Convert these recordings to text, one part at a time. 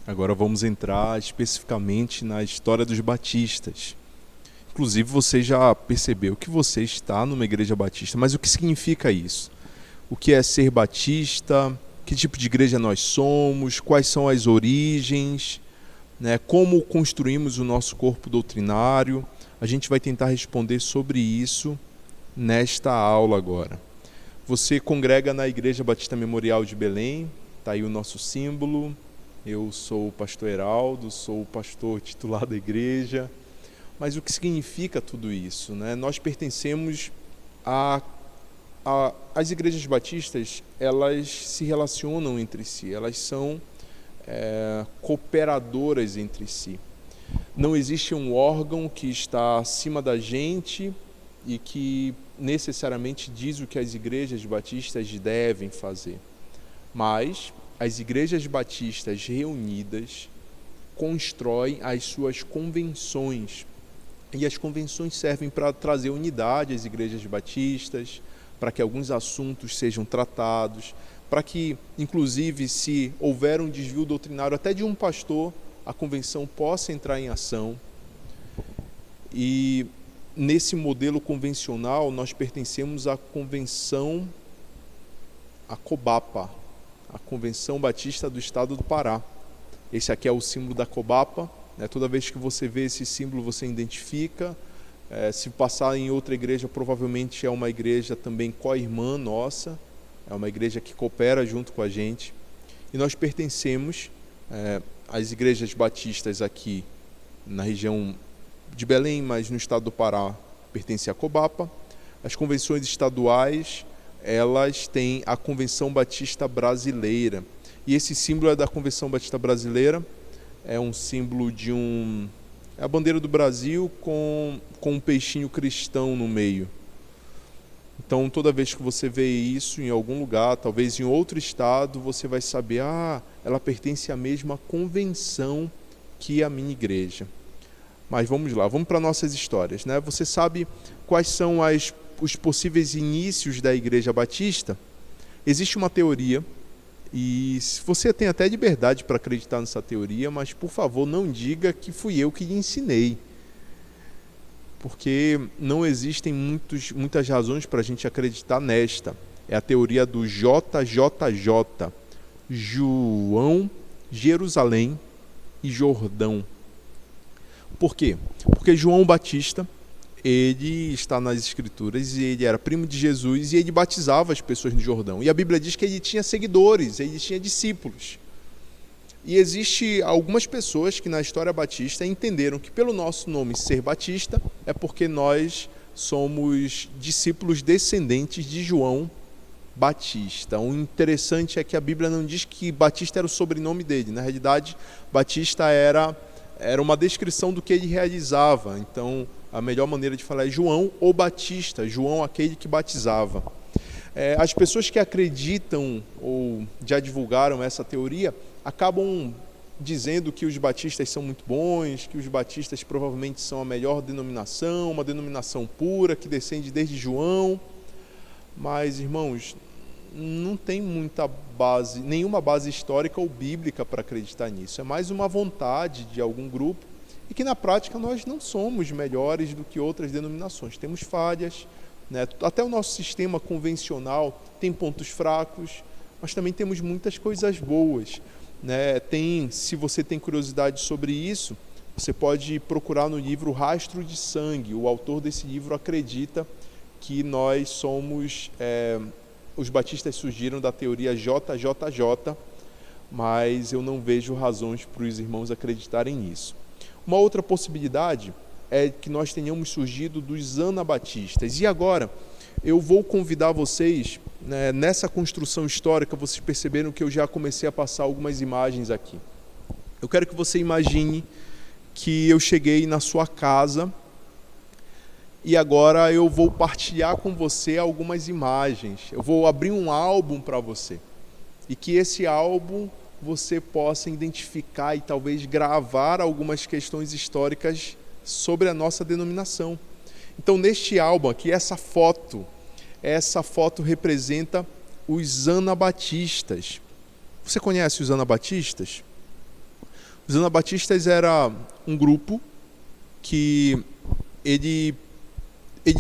Agora vamos entrar especificamente na história dos batistas. Inclusive você já percebeu que você está numa igreja batista, mas o que significa isso? O que é ser batista? Que tipo de igreja nós somos? Quais são as origens? Né? Como construímos o nosso corpo doutrinário? A gente vai tentar responder sobre isso nesta aula agora. Você congrega na Igreja Batista Memorial de Belém, está aí o nosso símbolo. Eu sou o pastor Heraldo, sou o pastor titular da igreja. Mas o que significa tudo isso? Né? Nós pertencemos as igrejas batistas, elas se relacionam entre si, elas são cooperadoras entre si. Não existe um órgão que está acima da gente e que necessariamente diz o que as igrejas batistas devem fazer. Mas as igrejas batistas reunidas constroem as suas convenções. E as convenções servem para trazer unidade às igrejas batistas, para que alguns assuntos sejam tratados, para que, inclusive, se houver um desvio doutrinário até de um pastor, a convenção possa entrar em ação. E nesse modelo convencional, nós pertencemos à convenção, a COBAPA, a Convenção Batista do Estado do Pará. Esse aqui é o símbolo da COBAPA. Toda vez que você vê esse símbolo, você identifica. Se passar em outra igreja, provavelmente é uma igreja também co-irmã nossa, é uma igreja que coopera junto com a gente. E nós pertencemos às igrejas batistas aqui na região de Belém, mas no estado do Pará pertence à COBAPA. As convenções estaduais, elas têm a Convenção Batista Brasileira. E esse símbolo é da Convenção Batista Brasileira, é um símbolo de é a bandeira do Brasil com um peixinho cristão no meio. Então, toda vez que você vê isso em algum lugar, talvez em outro estado, você vai saber, ela pertence à mesma convenção que a minha igreja. Mas vamos lá, vamos para nossas histórias, né? Você sabe quais são os possíveis inícios da Igreja Batista? Existe uma teoria, e você tem até liberdade para acreditar nessa teoria, mas, por favor, não diga que fui eu que lhe ensinei. Porque não existem muitas razões para a gente acreditar nesta. É a teoria do JJJ, João, Jerusalém e Jordão. Por quê? Porque João Batista, ele está nas Escrituras e ele era primo de Jesus e ele batizava as pessoas no Jordão. E a Bíblia diz que ele tinha seguidores, ele tinha discípulos. E existe algumas pessoas que na história batista entenderam que pelo nosso nome ser Batista é porque nós somos discípulos descendentes de João Batista. O interessante é que a Bíblia não diz que Batista era o sobrenome dele. Na realidade, Batista era uma descrição do que ele realizava. Então, a melhor maneira de falar é João ou Batista, João aquele que batizava. As pessoas que acreditam ou já divulgaram essa teoria acabam dizendo que os batistas são muito bons, que os batistas provavelmente são a melhor denominação, uma denominação pura que descende desde João. Mas, irmãos, não tem muita base, nenhuma base histórica ou bíblica para acreditar nisso. É mais uma vontade de algum grupo e que na prática nós não somos melhores do que outras denominações. Temos falhas, né? Até o nosso sistema convencional tem pontos fracos, mas também temos muitas coisas boas, né? Se você tem curiosidade sobre isso, você pode procurar no livro Rastro de Sangue. O autor desse livro acredita que nós somos... os batistas surgiram da teoria JJJ, mas eu não vejo razões para os irmãos acreditarem nisso. Uma outra possibilidade é que nós tenhamos surgido dos anabatistas. E agora, eu vou convidar vocês, né, nessa construção histórica, vocês perceberam que eu já comecei a passar algumas imagens aqui. Eu quero que você imagine que eu cheguei na sua casa e agora eu vou partilhar com você algumas imagens. Eu vou abrir um álbum para você. E que esse álbum você possa identificar e talvez gravar algumas questões históricas sobre a nossa denominação. Então, neste álbum aqui, essa foto representa os anabatistas. Você conhece os anabatistas? Os anabatistas era um grupo que ele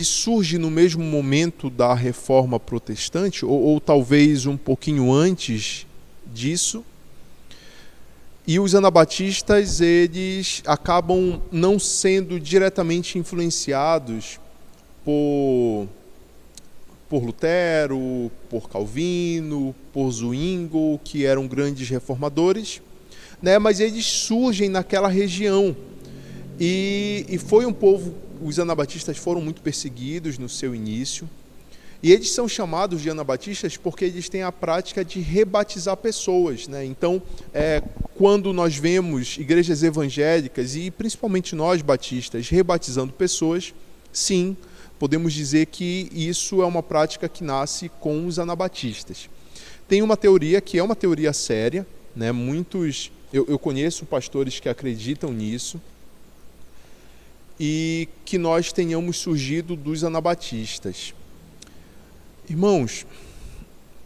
surge no mesmo momento da Reforma Protestante, ou talvez um pouquinho antes disso. E os anabatistas, eles acabam não sendo diretamente influenciados por Lutero, por Calvino, por Zwingli, que eram grandes reformadores, né? Mas eles surgem naquela região. E foi um povo, os anabatistas foram muito perseguidos no seu início, e eles são chamados de anabatistas porque eles têm a prática de rebatizar pessoas, né? Então, quando nós vemos igrejas evangélicas, e principalmente nós batistas, rebatizando pessoas, sim, podemos dizer que isso é uma prática que nasce com os anabatistas. Tem uma teoria que é uma teoria séria, né? Eu conheço pastores que acreditam nisso, e que nós tenhamos surgido dos anabatistas. Irmãos,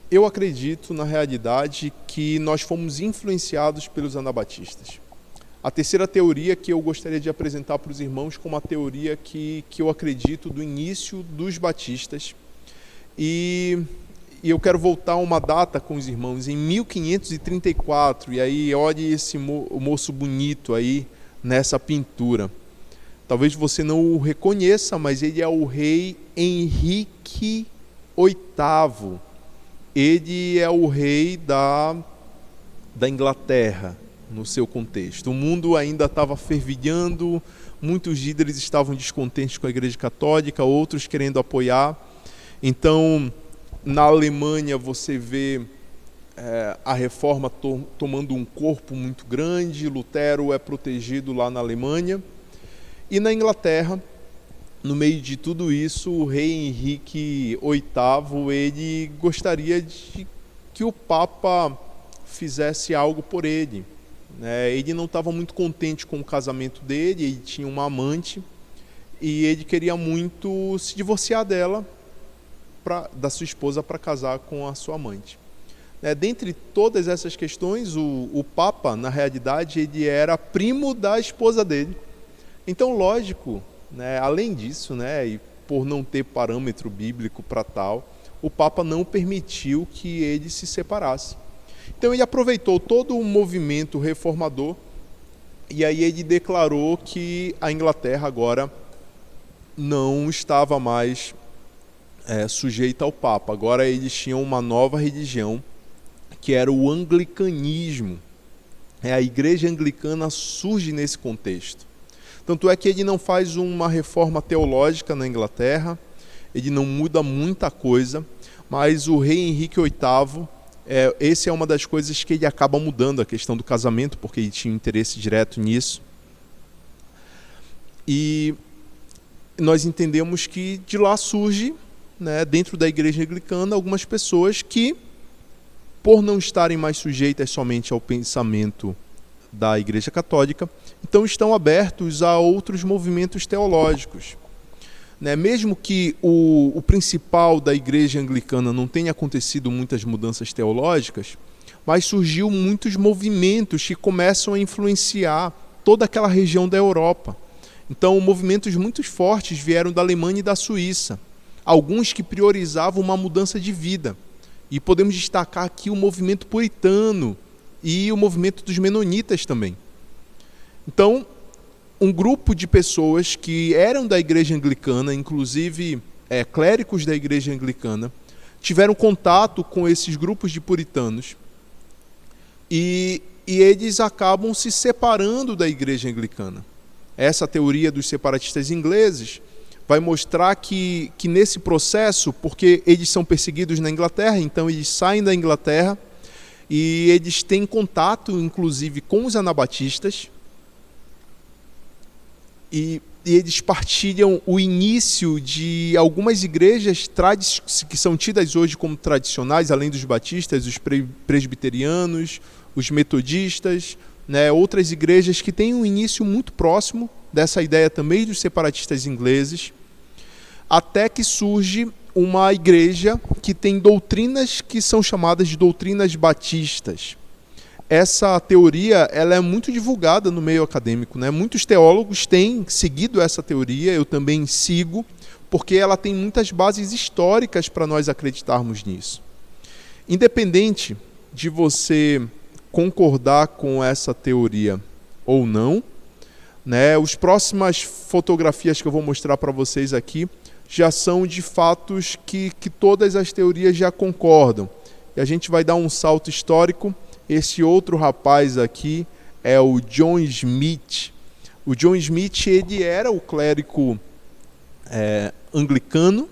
eu acredito na realidade que nós fomos influenciados pelos anabatistas. A terceira teoria que eu gostaria de apresentar para os irmãos como a teoria que eu acredito do início dos batistas. E eu quero voltar a uma data com os irmãos, em 1534, e aí olhe esse moço bonito aí nessa pintura. Talvez você não o reconheça, mas ele é o rei Henrique VIII. Ele é o rei da Inglaterra, no seu contexto. O mundo ainda estava fervilhando, muitos líderes estavam descontentes com a Igreja Católica, outros querendo apoiar. Então, na Alemanha, você vê a reforma tomando um corpo muito grande. Lutero é protegido lá na Alemanha. E na Inglaterra, no meio de tudo isso, o rei Henrique VIII, ele gostaria de que o Papa fizesse algo por ele. Ele não estava muito contente com o casamento dele, ele tinha uma amante, e ele queria muito se divorciar da sua esposa, para casar com a sua amante. Dentre todas essas questões, o Papa, na realidade, ele era primo da esposa dele. Então, lógico, além disso, e por não ter parâmetro bíblico para tal, o Papa não permitiu que ele se separasse. Então, ele aproveitou todo o movimento reformador, e aí ele declarou que a Inglaterra agora não estava mais sujeita ao Papa. Agora eles tinham uma nova religião, que era o anglicanismo. A Igreja Anglicana surge nesse contexto. Tanto é que ele não faz uma reforma teológica na Inglaterra, ele não muda muita coisa, mas o rei Henrique VIII, essa é uma das coisas que ele acaba mudando, a questão do casamento, porque ele tinha interesse direto nisso. E nós entendemos que de lá surge, dentro da Igreja Anglicana, algumas pessoas que, por não estarem mais sujeitas somente ao pensamento da Igreja Católica, então estão abertos a outros movimentos teológicos. Mesmo que o principal da Igreja Anglicana não tenha acontecido muitas mudanças teológicas, mas surgiu muitos movimentos que começam a influenciar toda aquela região da Europa. Então, movimentos muito fortes vieram da Alemanha e da Suíça, alguns que priorizavam uma mudança de vida. E podemos destacar aqui o movimento puritano e o movimento dos menonitas também. Então, um grupo de pessoas que eram da Igreja Anglicana, inclusive clérigos da Igreja Anglicana, tiveram contato com esses grupos de puritanos, e eles acabam se separando da Igreja Anglicana. Essa teoria dos separatistas ingleses vai mostrar que nesse processo, porque eles são perseguidos na Inglaterra, então eles saem da Inglaterra e eles têm contato, inclusive, com os anabatistas, e eles partilham o início de algumas igrejas que são tidas hoje como tradicionais, além dos batistas, os presbiterianos, os metodistas, outras igrejas que têm um início muito próximo dessa ideia também dos separatistas ingleses, até que surge uma igreja que tem doutrinas que são chamadas de doutrinas batistas. essa teoria ela é muito divulgada no meio acadêmico, né? Muitos teólogos têm seguido essa teoria, eu também sigo, porque ela tem muitas bases históricas para nós acreditarmos nisso. Independente de você concordar com essa teoria ou não, né? As próximas fotografias que eu vou mostrar para vocês aqui já são de fatos que todas as teorias já concordam. E a gente vai dar um salto histórico. Esse outro rapaz aqui é o John Smith. O John Smith, ele era o clérigo anglicano,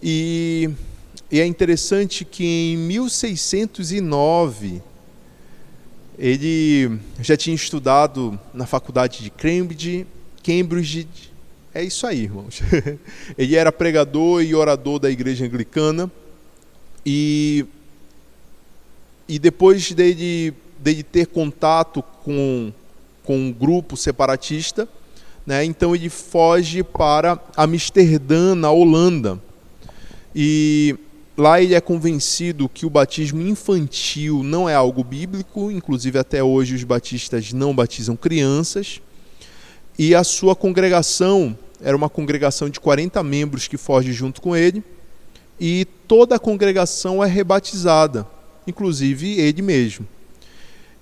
e é interessante que em 1609 ele já tinha estudado na faculdade de Cambridge. É isso aí, irmãos. Ele era pregador e orador da igreja anglicana, e depois dele ter contato com um grupo separatista, né, então ele foge para Amsterdã, na Holanda. E lá ele é convencido que o batismo infantil não é algo bíblico, inclusive até hoje os batistas não batizam crianças. E a sua congregação era uma congregação de 40 membros que foge junto com ele, e toda a congregação é rebatizada, inclusive ele mesmo.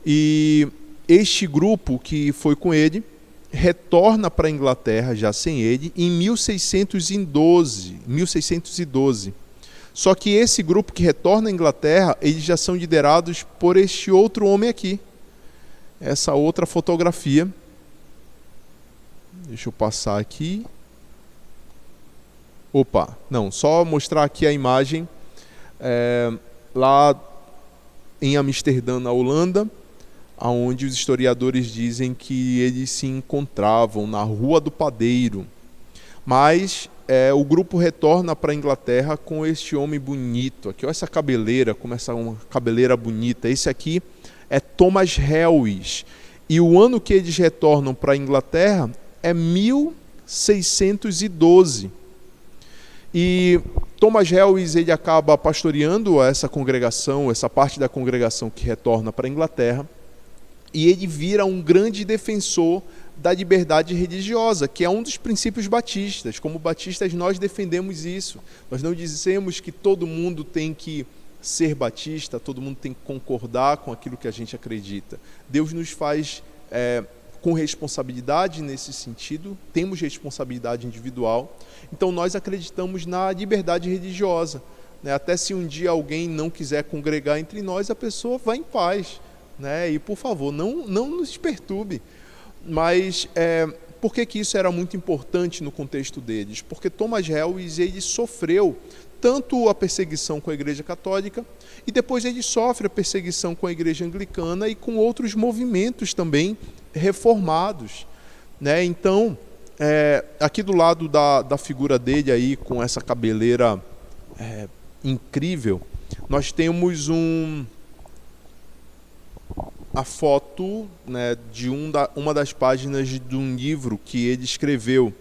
E este grupo que foi com ele retorna para a Inglaterra, já sem ele, em 1612. Só que esse grupo que retorna à Inglaterra, eles já são liderados por este outro homem aqui. Essa outra fotografia. Deixa eu passar aqui. Opa, não, só mostrar aqui a imagem. Lá em Amsterdã, na Holanda, onde os historiadores dizem que eles se encontravam na Rua do Padeiro. Mas o grupo retorna para a Inglaterra com este homem bonito. Aqui, olha essa cabeleira, como uma cabeleira bonita. Esse aqui é Thomas Helwys. E o ano que eles retornam para a Inglaterra é 1612. E Thomas Helwys, ele acaba pastoreando essa congregação, essa parte da congregação que retorna para a Inglaterra, e ele vira um grande defensor da liberdade religiosa, que é um dos princípios batistas. Como batistas, nós defendemos isso. Nós não dizemos que todo mundo tem que ser batista, todo mundo tem que concordar com aquilo que a gente acredita. Deus nos faz com responsabilidade nesse sentido, temos responsabilidade individual, então nós acreditamos na liberdade religiosa, né? Até se um dia alguém não quiser congregar entre nós, a pessoa vai em paz, né? E por favor, não nos perturbe. Mas por que isso era muito importante no contexto deles? Porque Thomas Helwys, ele sofreu tanto a perseguição com a Igreja Católica, e depois ele sofre a perseguição com a Igreja Anglicana e com outros movimentos também reformados, né? Então, aqui do lado da figura dele aí, com essa cabeleira incrível, nós temos a foto, né, de uma das páginas de um livro que ele escreveu.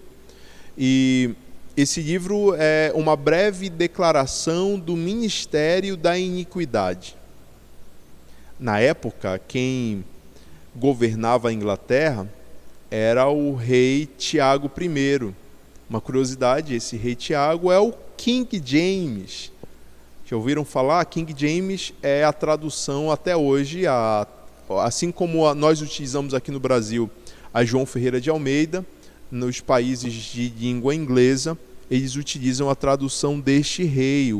E esse livro é uma breve declaração do Ministério da Iniquidade. Na época, quem governava a Inglaterra era o rei Tiago I. Uma curiosidade, esse rei Tiago é o King James. Já ouviram falar? King James é a tradução até hoje, assim como nós utilizamos aqui no Brasil a João Ferreira de Almeida, nos países de língua inglesa, eles utilizam a tradução deste rei,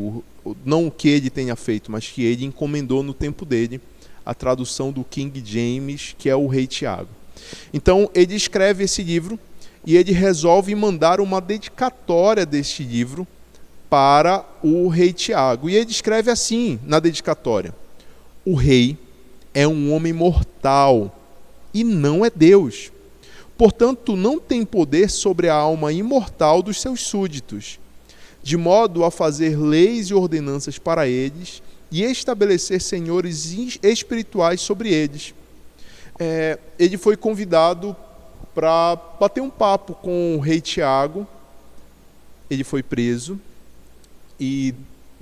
não o que ele tenha feito, mas que ele encomendou no tempo dele, a tradução do King James, que é o rei Tiago. Então, ele escreve esse livro e ele resolve mandar uma dedicatória deste livro para o rei Tiago. E ele escreve assim na dedicatória: o rei é um homem mortal e não é Deus. Portanto, não tem poder sobre a alma imortal dos seus súditos, de modo a fazer leis e ordenanças para eles e estabelecer senhores espirituais sobre eles. Ele foi convidado para bater um papo com o rei Tiago. Ele foi preso e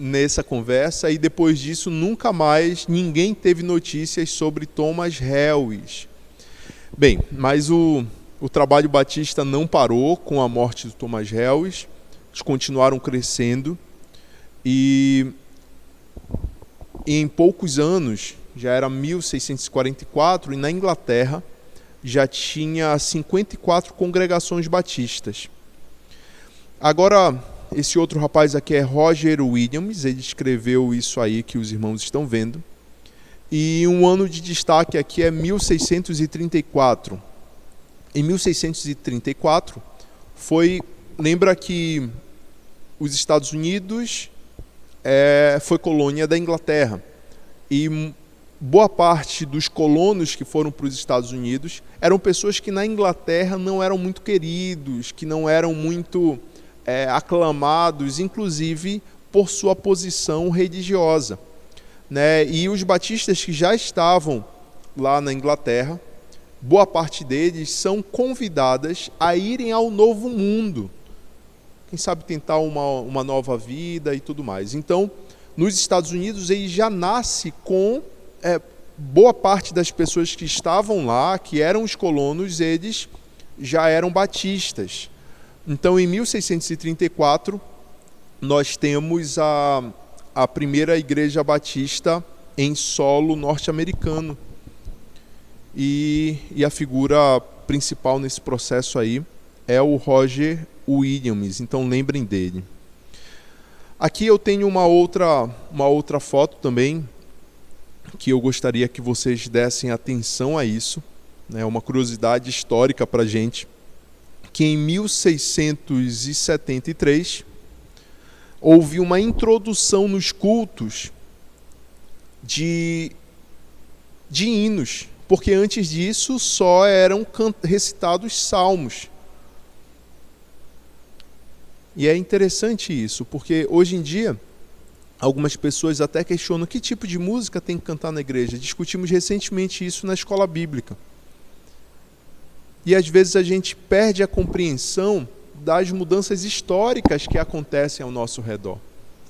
nessa conversa, e depois disso nunca mais ninguém teve notícias sobre Thomas Helwys. Bem, mas o trabalho batista não parou com a morte do Thomas Helwys. Eles continuaram crescendo e em poucos anos, já era 1644, e na Inglaterra já tinha 54 congregações batistas. Agora, esse outro rapaz aqui é Roger Williams, ele escreveu isso aí que os irmãos estão vendo. E um ano de destaque aqui é 1634. Em 1634, lembra que os Estados Unidos foi colônia da Inglaterra. E boa parte dos colonos que foram para os Estados Unidos eram pessoas que na Inglaterra não eram muito queridos, que não eram muito aclamados, inclusive por sua posição religiosa, né? E os batistas que já estavam lá na Inglaterra, boa parte deles são convidadas a irem ao Novo Mundo, quem sabe tentar uma nova vida e tudo mais. Então, nos Estados Unidos, ele já nasce com boa parte das pessoas que estavam lá, que eram os colonos, eles já eram batistas. Então, em 1634, nós temos a primeira igreja batista em solo norte-americano. E a figura principal nesse processo aí é o Roger Williams, então lembrem dele. Aqui eu tenho uma outra foto também, que eu gostaria que vocês dessem atenção a isso, né? Uma curiosidade histórica para a gente, que em 1673 houve uma introdução nos cultos de hinos, porque antes disso só eram recitados salmos. E é interessante isso, porque hoje em dia algumas pessoas até questionam que tipo de música tem que cantar na igreja. Discutimos recentemente isso na escola bíblica. E às vezes a gente perde a compreensão das mudanças históricas que acontecem ao nosso redor.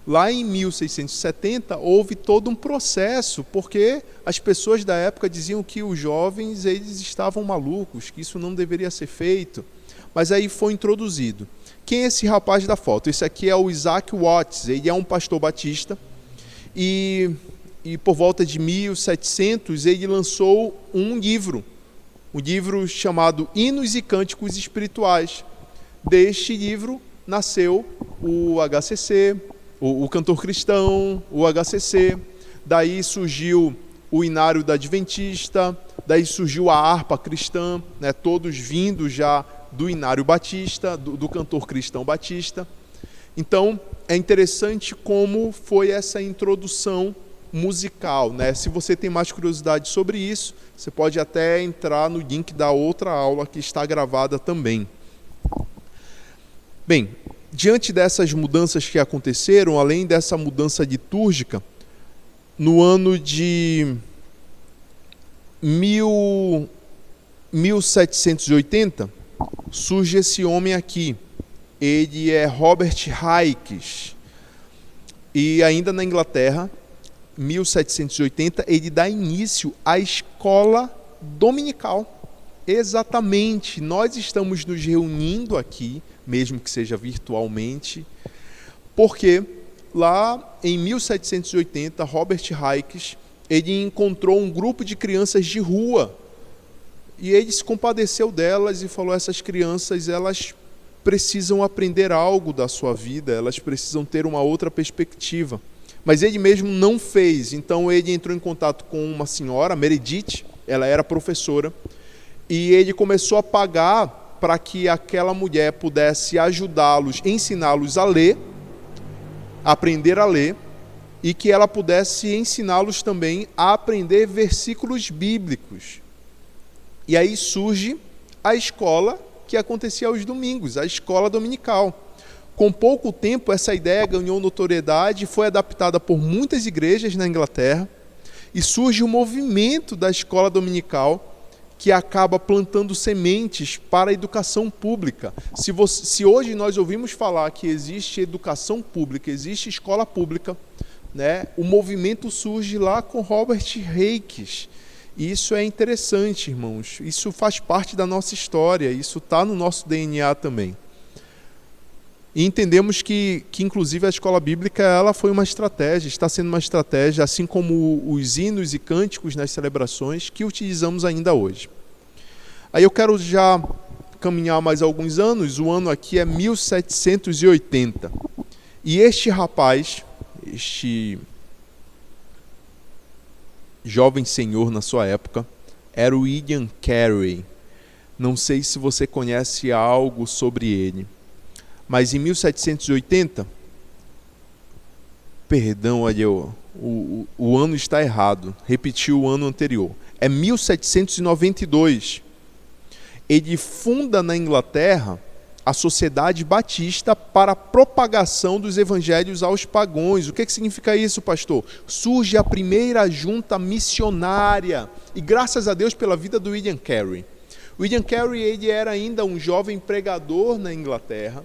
Lá em 1670 houve todo um processo, porque as pessoas da época diziam que os jovens eles estavam malucos, que isso não deveria ser feito. Mas aí foi introduzido. Quem é esse rapaz da foto? Esse aqui é o Isaac Watts, ele é um pastor batista e por volta de 1700 ele lançou um livro chamado Hinos e Cânticos Espirituais. Deste livro nasceu o HCC, o Cantor Cristão, o HCC, daí surgiu o Inário da Adventista, daí surgiu a harpa cristã, né, todos vindos já do Inário Batista, do Cantor Cristão Batista. Então, é interessante como foi essa introdução musical, né? Se você tem mais curiosidade sobre isso, você pode até entrar no link da outra aula que está gravada também. Bem, diante dessas mudanças que aconteceram, além dessa mudança litúrgica, no ano de 1780, surge esse homem aqui. Ele é Robert Hykes. E ainda na Inglaterra, 1780, ele dá início à escola dominical. Exatamente, nós estamos nos reunindo aqui, mesmo que seja virtualmente, porque lá em 1780, Robert Hykes, ele encontrou um grupo de crianças de rua, e ele se compadeceu delas e falou: essas crianças, elas precisam aprender algo da sua vida, elas precisam ter uma outra perspectiva. Mas ele mesmo não fez, então ele entrou em contato com uma senhora, Meredith, ela era professora, e ele começou a pagar para que aquela mulher pudesse ajudá-los, ensiná-los a ler, aprender a ler, e que ela pudesse ensiná-los também a aprender versículos bíblicos. E aí surge a escola que acontecia aos domingos, a escola dominical. Com pouco tempo, essa ideia ganhou notoriedade e foi adaptada por muitas igrejas na Inglaterra, e surge o movimento da escola dominical, que acaba plantando sementes para a educação pública. Se hoje nós ouvimos falar que existe educação pública, existe escola pública, né, o movimento surge lá com Robert Reikes. E isso é interessante, irmãos. Isso faz parte da nossa história, isso está no nosso DNA também. E entendemos que inclusive a escola bíblica ela foi uma estratégia, está sendo uma estratégia, assim como os hinos e cânticos nas celebrações que utilizamos ainda hoje. Aí eu quero já caminhar mais alguns anos, o ano aqui é 1780. E este rapaz, este jovem senhor na sua época, era o William Carey. Não sei se você conhece algo sobre ele. Mas em 1780, perdão, olha, o ano está errado, repetiu o ano anterior. É 1792. Ele funda na Inglaterra a Sociedade Batista para a propagação dos evangelhos aos pagãos. O que significa isso, pastor? Surge a primeira junta missionária, e graças a Deus pela vida do William Carey. William Carey ele era ainda um jovem pregador na Inglaterra,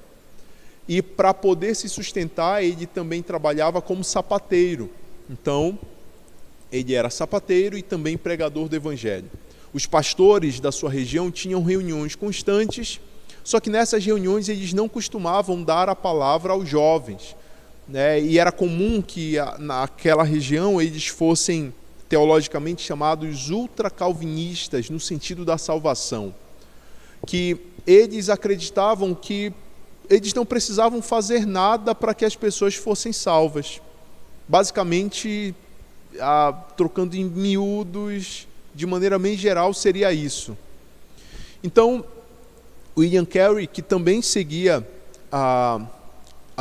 e para poder se sustentar, ele também trabalhava como sapateiro. Então, ele era sapateiro e também pregador do evangelho. Os pastores da sua região tinham reuniões constantes, só que nessas reuniões eles não costumavam dar a palavra aos jovens, né? E era comum que naquela região eles fossem teologicamente chamados ultracalvinistas, no sentido da salvação, que eles acreditavam que eles não precisavam fazer nada para que as pessoas fossem salvas. Basicamente, trocando em miúdos, de maneira bem geral, seria isso. Então, William Carey, que também seguia a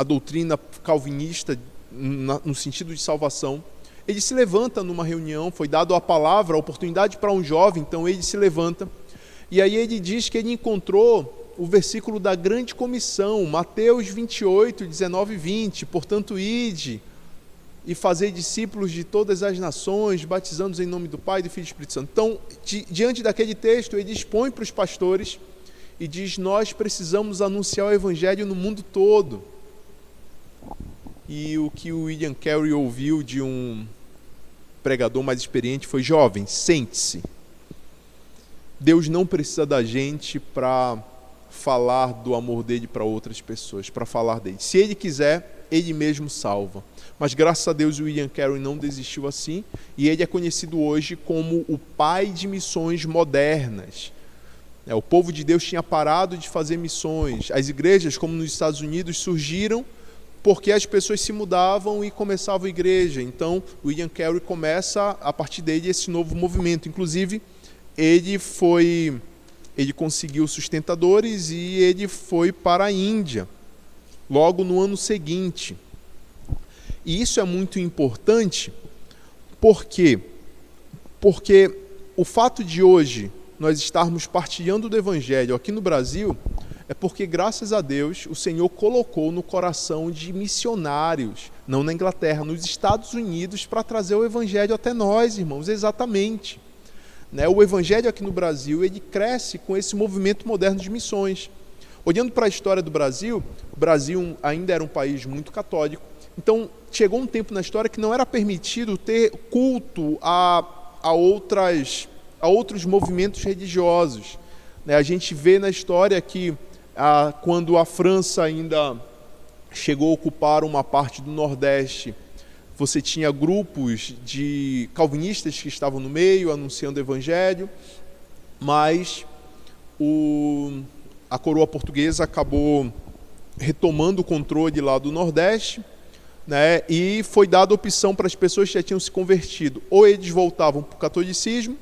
doutrina calvinista no sentido de salvação, ele se levanta numa reunião, foi dado a palavra, a oportunidade para um jovem, então ele se levanta, e aí ele diz que ele encontrou o versículo da grande comissão, Mateus 28, 19 e 20, portanto, ide e fazei discípulos de todas as nações, batizando-os em nome do Pai, do Filho e do Espírito Santo. Então, diante daquele texto, ele expõe para os pastores e diz, nós precisamos anunciar o evangelho no mundo todo. E o que o William Carey ouviu de um pregador mais experiente foi, jovem, sente-se. Deus não precisa da gente para falar do amor dele para outras pessoas, para falar dele. Se ele quiser, ele mesmo salva. Mas graças a Deus o William Carey não desistiu assim, e ele é conhecido hoje como o pai de missões modernas. O povo de Deus tinha parado de fazer missões. As igrejas, como nos Estados Unidos, surgiram porque as pessoas se mudavam e começavam a igreja. Então, William Carey começa, a partir dele, esse novo movimento. Inclusive, ele conseguiu sustentadores e ele foi para a Índia, logo no ano seguinte. E isso é muito importante, por quê? Porque o fato de hoje nós estarmos partilhando do Evangelho aqui no Brasil, é porque, graças a Deus, o Senhor colocou no coração de missionários, não na Inglaterra, nos Estados Unidos, para trazer o Evangelho até nós, irmãos, exatamente. O Evangelho aqui no Brasil, ele cresce com esse movimento moderno de missões. Olhando para a história do Brasil, o Brasil ainda era um país muito católico, então chegou um tempo na história que não era permitido ter culto a outros movimentos religiosos. A gente vê na história que quando a França ainda chegou a ocupar uma parte do Nordeste, você tinha grupos de calvinistas que estavam no meio, anunciando o evangelho, mas a coroa portuguesa acabou retomando o controle lá do Nordeste, né, e foi dada a opção para as pessoas que já tinham se convertido, ou eles voltavam para o catolicismo,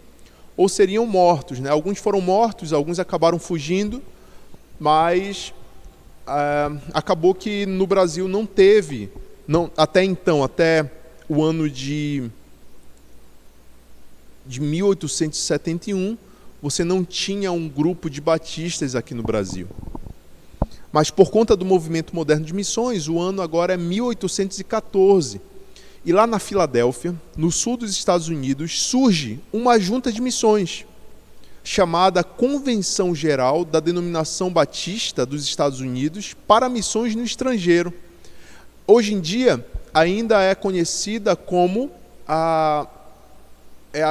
ou seriam mortos. Alguns foram mortos, alguns acabaram fugindo, mas acabou que no Brasil não teve, até então, até o ano de 1871, você não tinha um grupo de batistas aqui no Brasil. Mas por conta do movimento moderno de missões, o ano agora é 1814. E lá na Filadélfia, no sul dos Estados Unidos, surge uma junta de missões. chamada Convenção Geral da Denominação Batista dos Estados Unidos para missões no estrangeiro. Hoje em dia, ainda é conhecida como a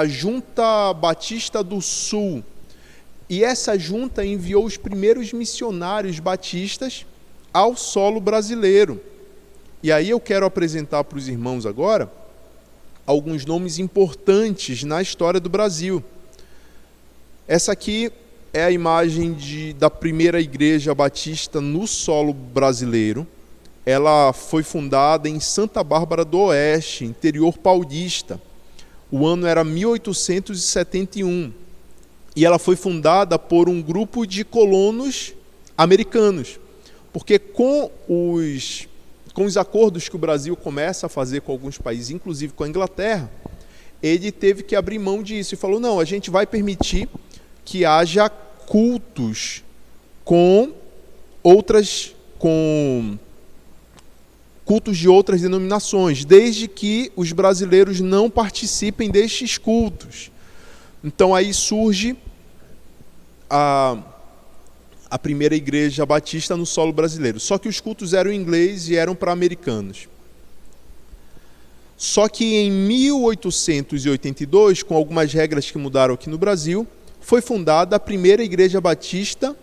Junta Batista do Sul. E essa junta enviou os primeiros missionários batistas ao solo brasileiro. E aí eu quero apresentar para os irmãos agora alguns nomes importantes na história do Brasil. Essa aqui é a imagem da primeira igreja batista no solo brasileiro. Ela foi fundada em Santa Bárbara do Oeste, interior paulista. O ano era 1871. E ela foi fundada por um grupo de colonos americanos. Porque com os acordos que o Brasil começa a fazer com alguns países, inclusive com a Inglaterra, ele teve que abrir mão disso e falou, não, a gente vai permitir que haja cultos com cultos de outras denominações, desde que os brasileiros não participem destes cultos. Então aí surge a primeira igreja batista no solo brasileiro. Só que os cultos eram em inglês e eram para americanos. Só que em 1882, com algumas regras que mudaram aqui no Brasil, foi fundada a primeira igreja batista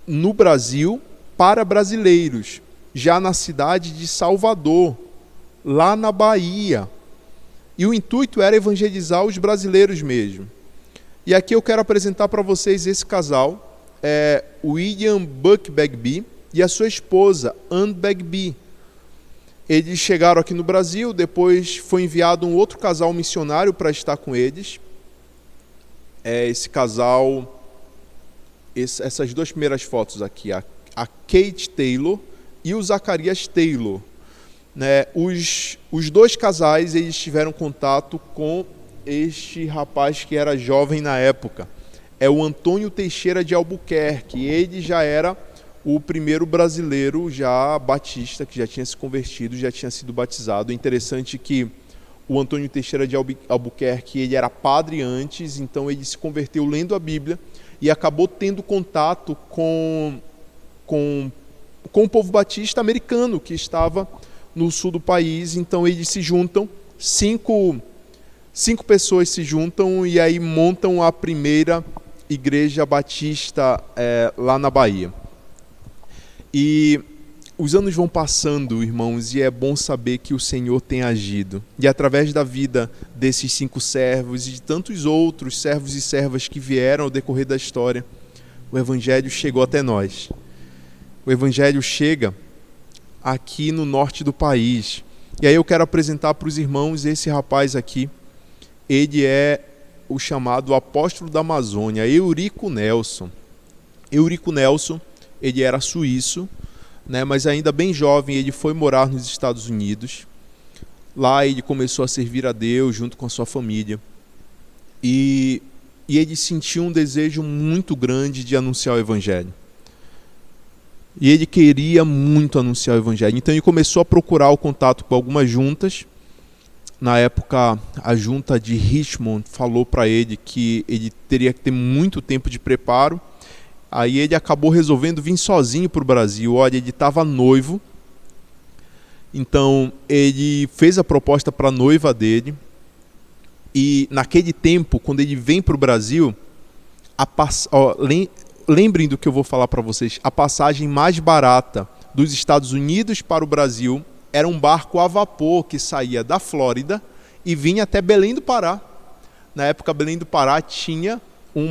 no Brasil para brasileiros, já na cidade de Salvador, lá na Bahia. E o intuito era evangelizar os brasileiros mesmo. E aqui eu quero apresentar para vocês esse casal, William Buck Bagby e a sua esposa, Anne Bagby. Eles chegaram aqui no Brasil, depois foi enviado um outro casal missionário para estar com eles. Esse casal, essas duas primeiras fotos aqui, a Kate Taylor e o Zacarias Taylor. Né? Os dois casais, eles tiveram contato com este rapaz que era jovem na época. É o Antônio Teixeira de Albuquerque. Ele já era o primeiro brasileiro já batista, que já tinha se convertido, já tinha sido batizado. É interessante que o Antônio Teixeira de Albuquerque, ele era padre antes, então ele se converteu lendo a Bíblia e acabou tendo contato com o povo batista americano que estava no sul do país. Então eles se juntam, cinco pessoas se juntam e aí montam a primeira igreja batista lá na Bahia. E os anos vão passando, irmãos, e é bom saber que o Senhor tem agido. E através da vida desses 5 servos e de tantos outros servos e servas que vieram ao decorrer da história, o Evangelho chegou até nós. O Evangelho chega aqui no norte do país. E aí eu quero apresentar para os irmãos esse rapaz aqui. Ele é o chamado apóstolo da Amazônia, Eurico Nelson. Eurico Nelson, ele era suíço, né, mas ainda bem jovem, ele foi morar nos Estados Unidos. Lá ele começou a servir a Deus junto com a sua família. E ele sentiu um desejo muito grande de anunciar o Evangelho. E ele queria muito anunciar o Evangelho. Então ele começou a procurar o contato com algumas juntas. Na época, a junta de Richmond falou para ele que ele teria que ter muito tempo de preparo. Aí ele acabou resolvendo vir sozinho para o Brasil. Olha, ele estava noivo. Então ele fez a proposta para a noiva dele. E naquele tempo, quando ele vem para o Brasil, lembrem do que eu vou falar para vocês. A passagem mais barata dos Estados Unidos para o Brasil era um barco a vapor que saía da Flórida e vinha até Belém do Pará. Na época, Belém do Pará tinha um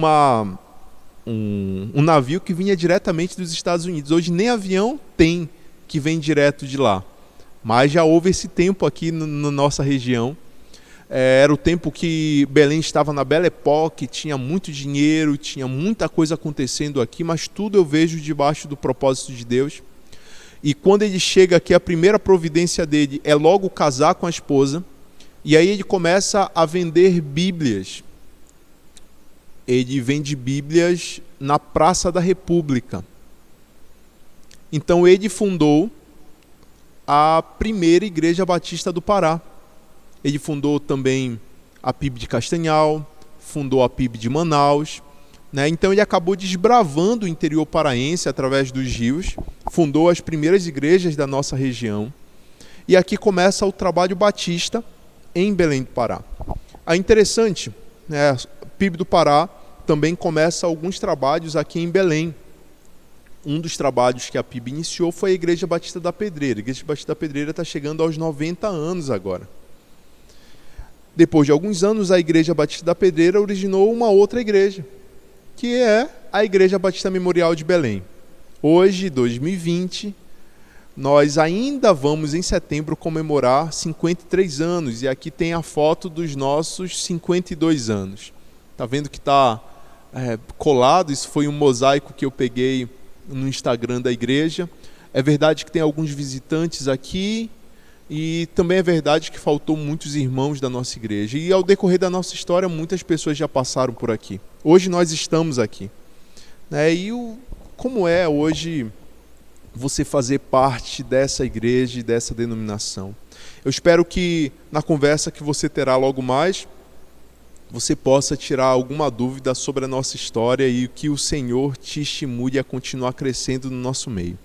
navio que vinha diretamente dos Estados Unidos. Hoje nem avião tem que vem direto de lá. Mas já houve esse tempo aqui na nossa região. Era o tempo que Belém estava na Belle Époque, tinha muito dinheiro, tinha muita coisa acontecendo aqui, mas tudo eu vejo debaixo do propósito de Deus. E quando ele chega aqui, a primeira providência dele é logo casar com a esposa, e aí ele começa a vender Bíblias. Ele vende Bíblias na Praça da República. Então ele fundou a primeira Igreja Batista do Pará. Ele fundou também a PIB de Castanhal, fundou a PIB de Manaus, né? Então ele acabou desbravando o interior paraense através dos rios, fundou as primeiras igrejas da nossa região, e aqui começa o trabalho batista em Belém do Pará. É interessante, né? A PIB do Pará também começa alguns trabalhos aqui em Belém. Um dos trabalhos que a PIB iniciou foi a Igreja Batista da Pedreira. A Igreja Batista da Pedreira está chegando aos 90 anos agora. Depois de alguns anos, a Igreja Batista da Pedreira originou uma outra igreja, que é a Igreja Batista Memorial de Belém. Hoje, 2020, nós ainda vamos em setembro comemorar 53 anos, e aqui tem a foto dos nossos 52 anos. Está vendo que está colado? Isso foi um mosaico que eu peguei no Instagram da igreja. É verdade que tem alguns visitantes aqui, e também é verdade que faltou muitos irmãos da nossa igreja. E ao decorrer da nossa história, muitas pessoas já passaram por aqui. Hoje nós estamos aqui, né? Como é hoje você fazer parte dessa igreja e dessa denominação? Eu espero que na conversa que você terá logo mais, você possa tirar alguma dúvida sobre a nossa história e que o Senhor te estimule a continuar crescendo no nosso meio.